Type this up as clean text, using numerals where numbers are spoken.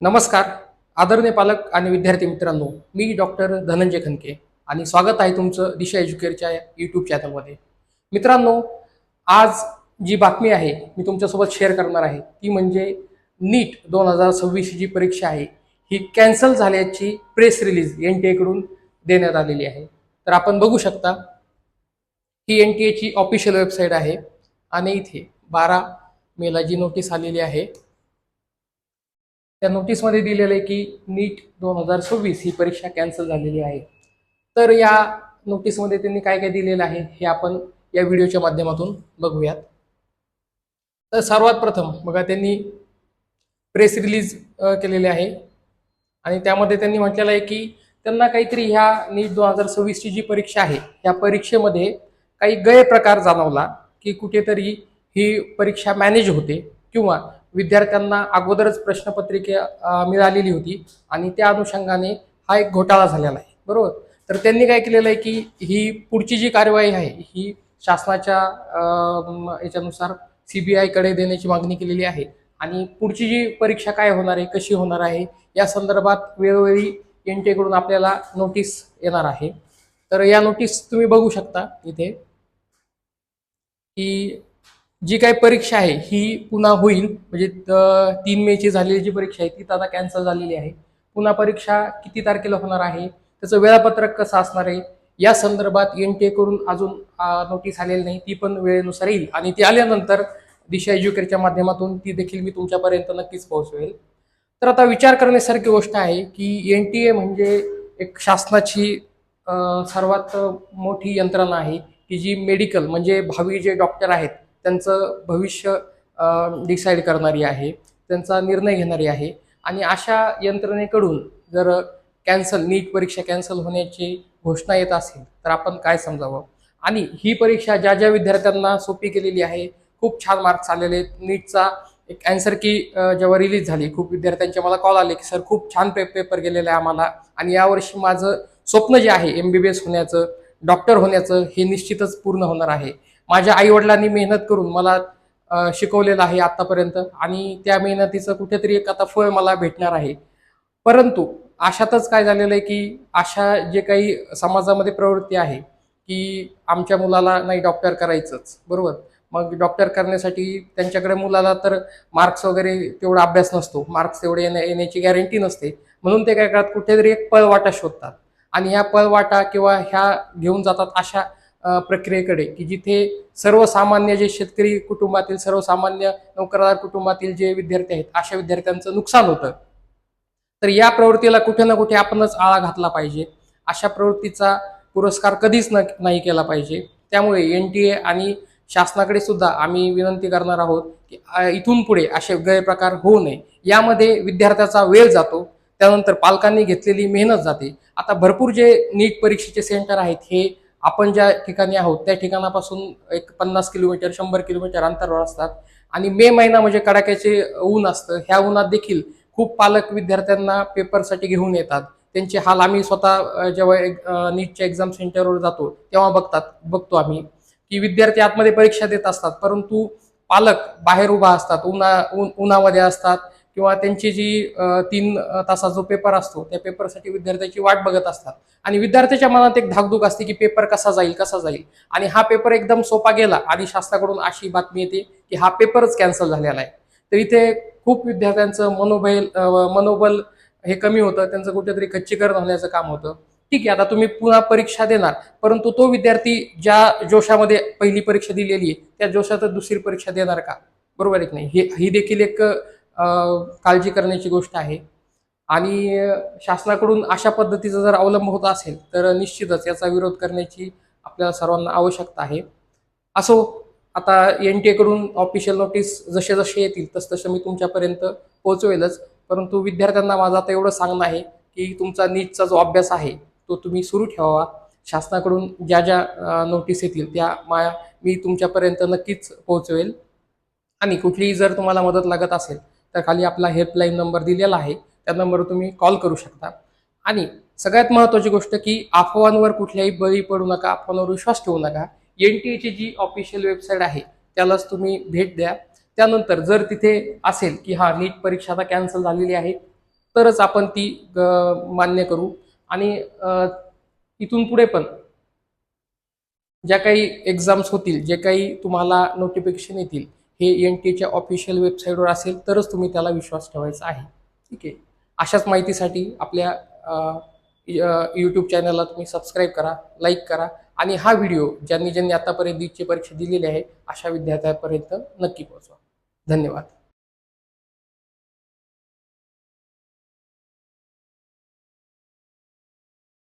नमस्कार आदरणीय पालक आणि विद्यार्थी मित्रांनो, मी डॉक्टर धनंजय खनके आणि स्वागत आहे तुमचं दिशा एज्युकेअरच्या यूट्यूब चॅनलमध्ये. मित्रांनो, आज जी बातमी आहे मी तुमच्यासोबत शेअर करणार आहे ती म्हणजे नीट 2026 जी परीक्षा आहे ही कॅन्सल झाल्याची प्रेस रिलीज NTA कडून देण्यात आलेली आहे. तर आपण बघू शकता ही NTA ची ऑफिशियल वेबसाईट आहे आणि इथे 12 मेला जी नोटीस आलेली आहे त्या नोटीसमध्ये दिलेलं आहे की नीट 2026 ही परीक्षा कॅन्सल झालेली आहे. तर या नोटीसमध्ये त्यांनी काय काय दिलेलं आहे हे आपण या व्हिडिओच्या माध्यमातून बघूयात. तर सर्वात प्रथम बघा त्यांनी प्रेस रिलीज केलेले आहे आणि त्यामध्ये त्यांनी म्हटलेलं आहे की त्यांना काहीतरी ह्या नीट 2026 ची जी परीक्षा आहे या परीक्षेमध्ये काही गैरप्रकार जाणवला की कुठेतरी ही परीक्षा मॅनेज होते किंवा विद्यार्थ्यांना अगोदरच प्रश्नपत्रिका मिळालेली होती आणि त्या अनुषंगाने हा एक घोटाळा झालेला आहे, बरोबर. तर त्यांनी काय केलेलं आहे की ही पुढची जी कार्यवाही आहे ही शासनाच्या याच्यानुसार CBI कडे देण्याची मागणी केलेली आहे आणि पुढची जी परीक्षा काय होणार आहे, कशी होणार आहे या संदर्भात वेळोवेळी NTA कडून आपल्याला नोटीस येणार आहे. तर या नोटीस तुम्ही बघू शकता इथे की जी काही परीक्षा आहे ही पुन्हा होईल, म्हणजे 3 मेची झालेली जी परीक्षा आहे ती आता कॅन्सल झालेली आहे. पुन्हा परीक्षा किती तारखेला होणार आहे, त्याचं वेळापत्रक कसं असणार आहे या संदर्भात NTA कडून अजून नोटीस आलेली नाही. ती पण वेळेनुसार येईल आणि ती आल्यानंतर दिशा एज्युकेअरच्या माध्यमातून ती देखील मी तुमच्यापर्यंत नक्कीच पोहोचवेल. तर आता विचार करण्यासारखी गोष्ट आहे की NTA म्हणजे एक शासनाची सर्वात मोठी यंत्रणा आहे की जी मेडिकल म्हणजे भावी जे डॉक्टर आहेत त्यांचं भविष्य डिसाईड करणारी आहे, त्यांचा निर्णय घेणारी आहे. आणि अशा यंत्रणेकडून जर नीट परीक्षा कॅन्सल होण्याची घोषणा येत असेल तर आपण काय समजावं. आणि ही परीक्षा ज्या ज्या विद्यार्थ्यांना सोपी केलेली आहे, खूप छान मार्क्स आलेले आहेत. नीटचा एक अँसर की जेव्हा रिलीज झाली खूप विद्यार्थ्यांचे मला कॉल आले की सर खूप छान पेपर गेलेला आहे आम्हाला आणि यावर्षी माझं स्वप्न जे आहे MBBS होण्याचं, डॉक्टर होण्याचं हे निश्चितच पूर्ण होणार आहे. माझ्या आईवडिलांनी मेहनत करून मला शिकवलेलं आहे आतापर्यंत आणि त्या मेहनतीचं कुठेतरी एक आता फळ मला भेटणार आहे. परंतु अशातच काय झालेलं आहे की अशा जे काही समाजामध्ये प्रवृत्ती आहे की आमच्या मुलाला नाही डॉक्टर करायचंच, बरोबर. मग डॉक्टर करण्यासाठी त्यांच्याकडे मुलाला तर मार्क्स वगैरे तेवढा अभ्यास नसतो, मार्क्स तेवढे येण्याची गॅरंटी नसते, म्हणून ते काय करतात कुठेतरी एक पळवाटा शोधतात आणि ह्या पळवाटा किंवा ह्या घेऊन जातात अशा प्रक्रियेकडे की जिथे सर्वसामान्य जे शेतकरी कुटुंबातील, सर्वसामान्य नोकरदार कुटुंबातील जे विद्यार्थी आहेत अशा विद्यार्थ्यांचं नुकसान होतं. तर या प्रवृत्तीला कुठे ना कुठे आपणच आळा घातला पाहिजे. अशा प्रवृत्तीचा पुरस्कार कधीच नाही केला पाहिजे. त्यामुळे NTA आणि शासनाकडे सुद्धा आम्ही विनंती करणार आहोत की इथून पुढे असे गैरप्रकार होऊ नये. यामध्ये विद्यार्थ्याचा वेळ जातो, त्यानंतर पालकांनी घेतलेली मेहनत जाते. आता भरपूर जे नीट परीक्षेचे सेंटर आहेत हे आपण ज्या ठिकाणी आहोत त्या ठिकाणापासून एक 50 किलोमीटर 100 किलोमीटर अंतरावर असतात आणि मे महिना म्हणजे कडाक्याचे ऊन असतं. ह्या उन्हात देखील खूप पालक विद्यार्थ्यांना पेपरसाठी घेऊन येतात. त्यांचे हाल आम्ही स्वतः जेव्हा नीटच्या एक्झाम सेंटरवर जातो तेव्हा बघतो आम्ही की विद्यार्थी आतमध्ये परीक्षा देत असतात, परंतु पालक बाहेर उभा असतात, उन्हामध्ये असतात किंवा त्यांची जी 3 तासाचा जो पेपर असतो त्या पेपरसाठी विद्यार्थ्याची वाट बघत असतात आणि विद्यार्थ्याच्या मनात एक धाकधूक असते की पेपर कसा जाईल आणि हा पेपर एकदम सोपा गेला आणि शासनाकडून अशी बातमी येते की हा पेपरच कॅन्सल झालेला आहे. तर इथे खूप विद्यार्थ्यांचं मनोबल हे कमी होतं, त्यांचं कुठेतरी खच्चीकरण होण्याचं काम होतं. ठीक आहे, आता तुम्ही पुन्हा परीक्षा देणार, परंतु तो विद्यार्थी ज्या जोशामध्ये पहिली परीक्षा दिलेली आहे त्या जोशातच दुसरी परीक्षा देणार का, बरोबर आहे की नाही. ही देखील एक काळजी करण्याची गोष्ट आहे. आणि शासनाकडून अशा पद्धतीचा जर अवलंब होत असेल तर निश्चितच याचा विरोध करण्याची आपल्याला सर्वांना आवश्यकता आहे. असो, आता NTA कडून ऑफिशियल नोटीस जसे जसे येतील तसं मी तुमच्यापर्यंत पोहोचवेलच. परंतु विद्यार्थ्यांना माझं आता एवढं सांगणं आहे की तुमचा नीटचा जो अभ्यास आहे तो तुम्ही सुरू ठेवावा. शासनाकडून ज्या ज्या नोटीस येतील त्या मी तुमच्यापर्यंत नक्कीच पोहोचवेल. आणि कुठलीही जर तुम्हाला मदत लागत असेल तर खाली आपला हेल्पलाईन नंबर दिलेला आहे, त्या नंबरवर तुम्ही कॉल करू शकता. आणि सगळ्यात महत्त्वाची गोष्ट की अफवांवर कुठल्याही बळी पडू नका, अफवांवर विश्वास ठेवू नका. NTA ची जी ऑफिशियल वेबसाईट आहे त्यालाच तुम्ही भेट द्या. त्यानंतर जर तिथे असेल की नीट परीक्षा आता कॅन्सल झालेली आहे तरच आपण ती मान्य करू. आणि इथून पुढे पण ज्या काही एक्झाम्स होतील, जे काही तुम्हाला नोटिफिकेशन येतील, हे NTA च्या ऑफिशियल वेबसाईटवर असेल तरच तुम्ही त्याला विश्वास ठेवायचा आहे. ठीक आहे. अशाच माहितीसाठी आपल्या यूट्यूब चॅनलला तुम्ही सबस्क्राईब करा, लाईक करा आणि हा व्हिडिओ ज्यांनी ज्यांनी आतापर्यंत नीटची परीक्षा दिलेली आहे अशा विद्यार्थ्यांपर्यंत नक्की पोहोचवा. धन्यवाद.